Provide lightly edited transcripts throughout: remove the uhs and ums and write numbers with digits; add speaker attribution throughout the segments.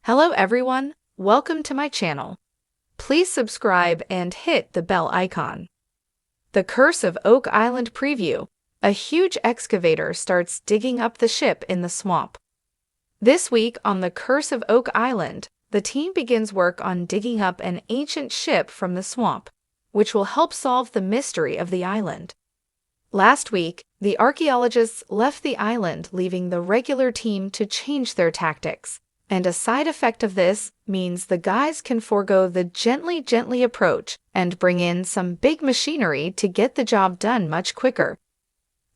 Speaker 1: Hello everyone, welcome to my channel. Please subscribe and hit the bell icon. The Curse of Oak Island preview. A huge excavator starts digging up the ship in the swamp. This week on The Curse of Oak Island, the team begins work on digging up an ancient ship from the swamp, which will help solve the mystery of the island. Last week, the archaeologists left the island, leaving the regular team to change their tactics. And a side effect of this means the guys can forego the gently approach and bring in some big machinery to get the job done much quicker.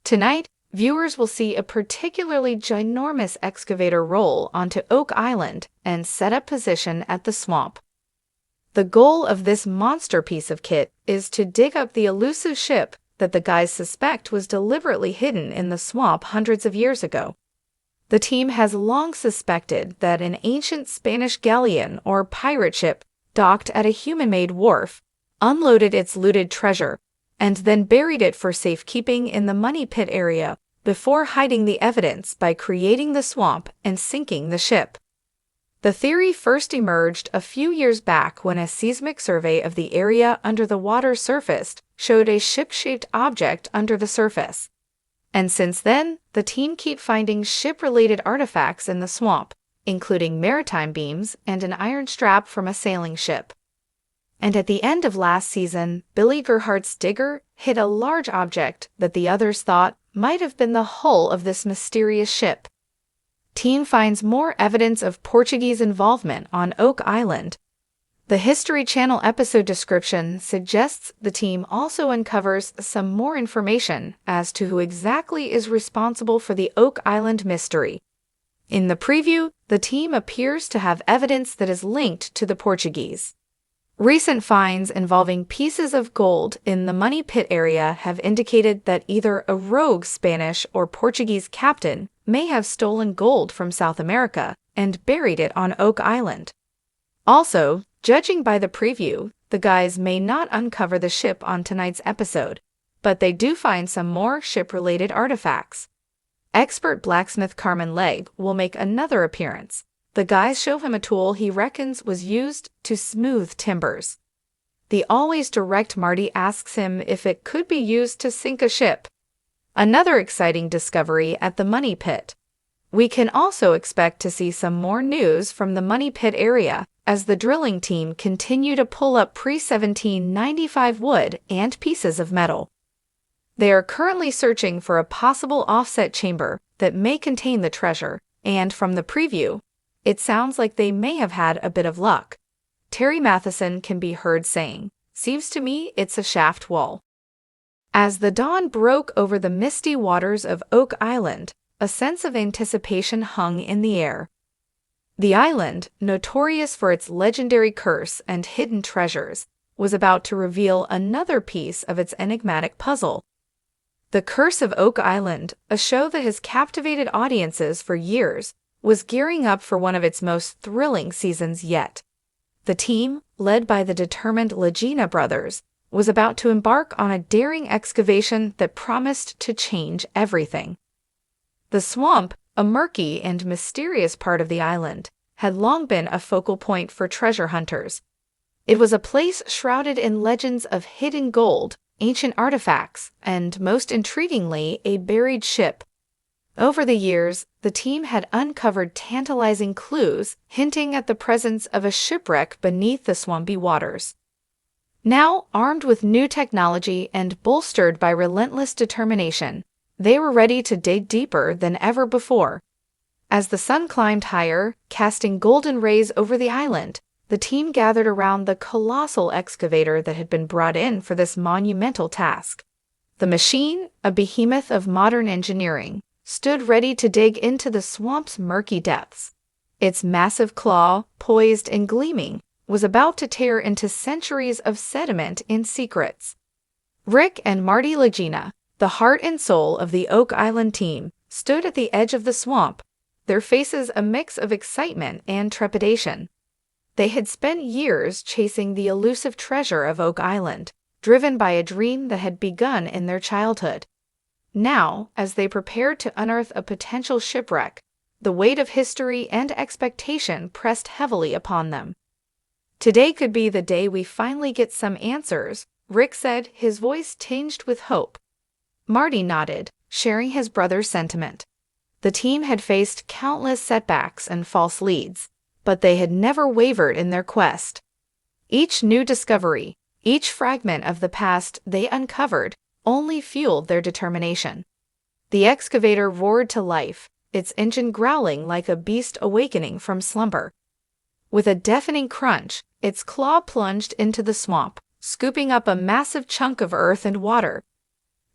Speaker 1: Tonight, viewers will see a particularly ginormous excavator roll onto Oak Island and set up position at the swamp. The goal of this monster piece of kit is to dig up the elusive ship that the guys suspect was deliberately hidden in the swamp hundreds of years ago. The team has long suspected that an ancient Spanish galleon or pirate ship docked at a human-made wharf, unloaded its looted treasure, and then buried it for safekeeping in the money pit area before hiding the evidence by creating the swamp and sinking the ship. The theory first emerged a few years back when a seismic survey of the area under the water surfaced showed a ship-shaped object under the surface. And since then, the team keep finding ship-related artifacts in the swamp, including maritime beams and an iron strap from a sailing ship. And at the end of last season, Billy Gerhardt's digger hit a large object that the others thought might have been the hull of this mysterious ship. Team finds more evidence of Portuguese involvement on Oak Island. The History Channel episode description suggests the team also uncovers some more information as to who exactly is responsible for the Oak Island mystery. In the preview, the team appears to have evidence that is linked to the Portuguese. Recent finds involving pieces of gold in the money pit area have indicated that either a rogue Spanish or Portuguese captain may have stolen gold from South America and buried it on Oak Island. Also, judging by the preview, the guys may not uncover the ship on tonight's episode, but they do find some more ship-related artifacts. Expert blacksmith Carmen Legg will make another appearance. The guys show him a tool he reckons was used to smooth timbers. The always direct Marty asks him if it could be used to sink a ship. Another exciting discovery at the money pit. We can also expect to see some more news from the money pit area as the drilling team continue to pull up pre-1795 wood and pieces of metal. They are currently searching for a possible offset chamber that may contain the treasure, and from the preview, it sounds like they may have had a bit of luck. Terry Matheson can be heard saying, "Seems to me it's a shaft wall." As the dawn broke over the misty waters of Oak Island, a sense of anticipation hung in the air. The island, notorious for its legendary curse and hidden treasures, was about to reveal another piece of its enigmatic puzzle. The Curse of Oak Island, a show that has captivated audiences for years, was gearing up for one of its most thrilling seasons yet. The team, led by the determined Legina brothers, was about to embark on a daring excavation that promised to change everything. The swamp, a murky and mysterious part of the island, had long been a focal point for treasure hunters. It was a place shrouded in legends of hidden gold, ancient artifacts, and, most intriguingly, a buried ship. Over the years, the team had uncovered tantalizing clues hinting at the presence of a shipwreck beneath the swampy waters. Now, armed with new technology and bolstered by relentless determination, they were ready to dig deeper than ever before. As the sun climbed higher, casting golden rays over the island, the team gathered around the colossal excavator that had been brought in for this monumental task. The machine, a behemoth of modern engineering, stood ready to dig into the swamp's murky depths. Its massive claw, poised and gleaming, was about to tear into centuries of sediment and secrets. Rick and Marty Legina, the heart and soul of the Oak Island team, stood at the edge of the swamp, their faces a mix of excitement and trepidation. They had spent years chasing the elusive treasure of Oak Island, driven by a dream that had begun in their childhood. Now, as they prepared to unearth a potential shipwreck, The weight of history and expectation pressed heavily upon them. "Today could be the day we finally get some answers," Rick said, his voice tinged with hope. Marty nodded, sharing his brother's sentiment. The team had faced countless setbacks and false leads, but they had never wavered in their quest. Each new discovery, each fragment of the past they uncovered, only fueled their determination. The excavator roared to life, its engine growling like a beast awakening from slumber. With a deafening crunch, its claw plunged into the swamp, scooping up a massive chunk of earth and water.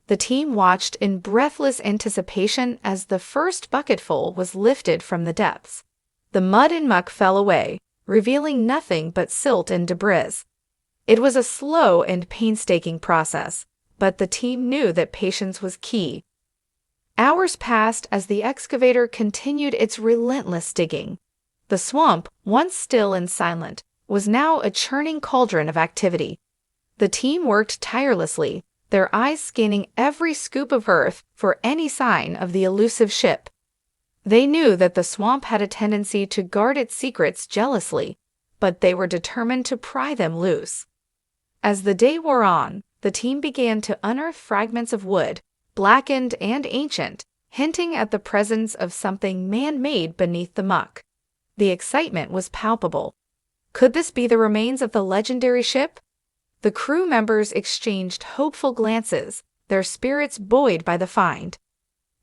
Speaker 1: The team watched in breathless anticipation as the first bucketful was lifted from the depths. The mud and muck fell away, revealing nothing but silt and debris. It was a slow and painstaking process, but the team knew that patience was key. Hours passed as the excavator continued its relentless digging. The swamp, once still and silent, was now a churning cauldron of activity. The team worked tirelessly, their eyes scanning every scoop of earth for any sign of the elusive ship. They knew that the swamp had a tendency to guard its secrets jealously, but they were determined to pry them loose. As the day wore on, the team began to unearth fragments of wood, blackened and ancient, hinting at the presence of something man-made beneath the muck. The excitement was palpable. Could this be the remains of the legendary ship? The crew members exchanged hopeful glances, their spirits buoyed by the find.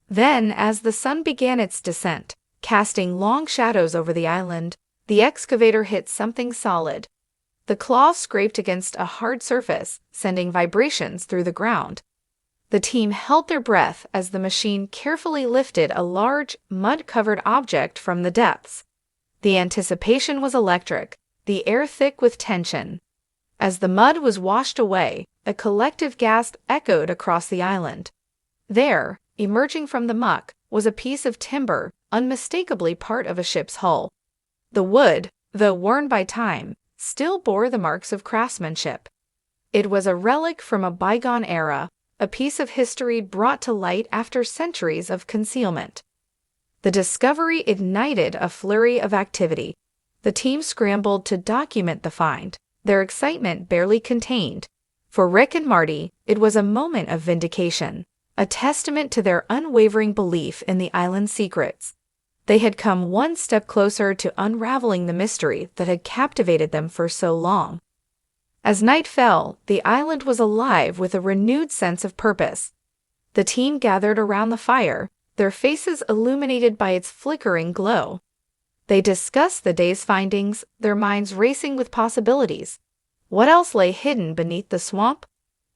Speaker 1: Then, as the sun began its descent, casting long shadows over the island, the excavator hit something solid. The claw scraped against a hard surface, sending vibrations through the ground. The team held their breath as the machine carefully lifted a large, mud-covered object from the depths. The anticipation was electric, the air thick with tension. As the mud was washed away, a collective gasp echoed across the island. There, emerging from the muck, was a piece of timber, unmistakably part of a ship's hull. The wood, though worn by time, still bore the marks of craftsmanship. It was a relic from a bygone era, a piece of history brought to light after centuries of concealment. The discovery ignited a flurry of activity. The team scrambled to document the find, their excitement barely contained. For Rick and Marty, it was a moment of vindication, a testament to their unwavering belief in the island's secrets. They had come one step closer to unraveling the mystery that had captivated them for so long. As night fell, the island was alive with a renewed sense of purpose. The team gathered around the fire, their faces illuminated by its flickering glow. They discussed the day's findings, their minds racing with possibilities. What else lay hidden beneath the swamp?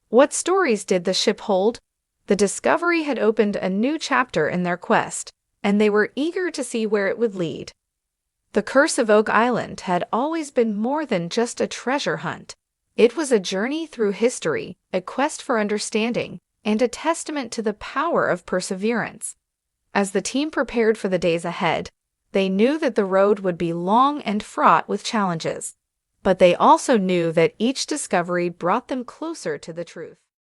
Speaker 1: What stories did the ship hold? The discovery had opened a new chapter in their quest, and they were eager to see where it would lead. The Curse of Oak Island had always been more than just a treasure hunt. It was a journey through history, a quest for understanding, and a testament to the power of perseverance. As the team prepared for the days ahead, they knew that the road would be long and fraught with challenges. But they also knew that each discovery brought them closer to the truth.